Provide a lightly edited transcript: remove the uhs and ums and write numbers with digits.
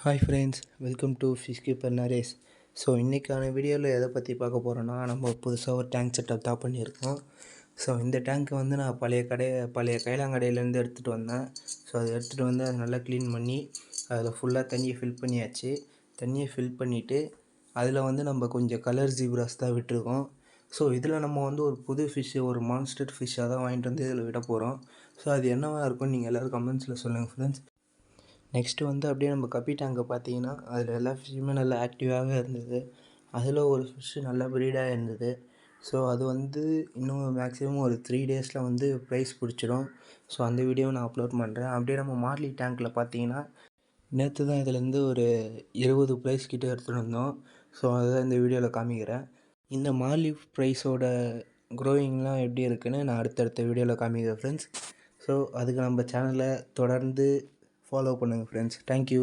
Hi friends, welcome to fish keeper Naresh. So இன்றைக்கான வீடியோவில் எதை பற்றி பார்க்க போகிறோன்னா, நம்ம புதுசாக ஒரு டேங்க் செட்டப் தான் பண்ணியிருக்கோம். ஸோ இந்த டேங்க்கை வந்து நான் பழைய கைலாங்கடையிலேருந்து எடுத்துகிட்டு வந்தேன். ஸோ அதை எடுத்துகிட்டு வந்து அதை நல்லா க்ளீன் பண்ணி அதில் ஃபுல்லாக தண்ணியை ஃபில் பண்ணியாச்சு. தண்ணியை ஃபில் பண்ணிவிட்டு அதில் வந்து நம்ம கொஞ்சம் கலர் ஜீப்ராஸ் தான் விட்டுருக்கோம். ஸோ இதில் நம்ம வந்து ஒரு புது ஃபிஷ்ஷு, ஒரு மான்ஸ்டர் ஃபிஷ்ஷாக தான் வாங்கிட்டு வந்து இதில் விட போகிறோம். ஸோ அது என்னவாக இருக்கும்னு நீங்கள் எல்லோரும் கமெண்ட்ஸில் சொல்லுங்கள் ஃப்ரெண்ட்ஸ். நெக்ஸ்ட்டு வந்து அப்படியே நம்ம கப்பி டேங்கை பார்த்தீங்கன்னா, அதில் எல்லா ஃபிஷ்ஷுமே நல்லா ஆக்டிவாகவே இருந்தது. அதில் ஒரு ஃபிஷ்ஷு நல்லா ப்ரீடாக இருந்தது. ஸோ அது வந்து இன்னும் மேக்ஸிமம் ஒரு 3 டேஸில் வந்து ப்ரைஸ் பிடிச்சிடும். ஸோ அந்த வீடியோவை நான் அப்லோட் பண்ணுறேன். அப்படியே நம்ம மார்லி டேங்க்கில் பார்த்தீங்கன்னா, நேற்று தான் இதுலேருந்து ஒரு 20 ப்ரைஸ் கிட்டே எடுத்துகிட்டு வந்தோம். ஸோ அதுதான் இந்த வீடியோவில் காமிக்கிறேன். இந்த மார்லி ப்ரைஸோட க்ரோயிங்லாம் எப்படி இருக்குன்னு நான் அடுத்தடுத்த வீடியோவில் காமிக்கிறேன் ஃப்ரெண்ட்ஸ். ஸோ அதுக்கு நம்ம சேனலை தொடர்ந்து ஃபாலோ பண்ணுங்கள் ஃப்ரெண்ட்ஸ். தேங்க்யூ.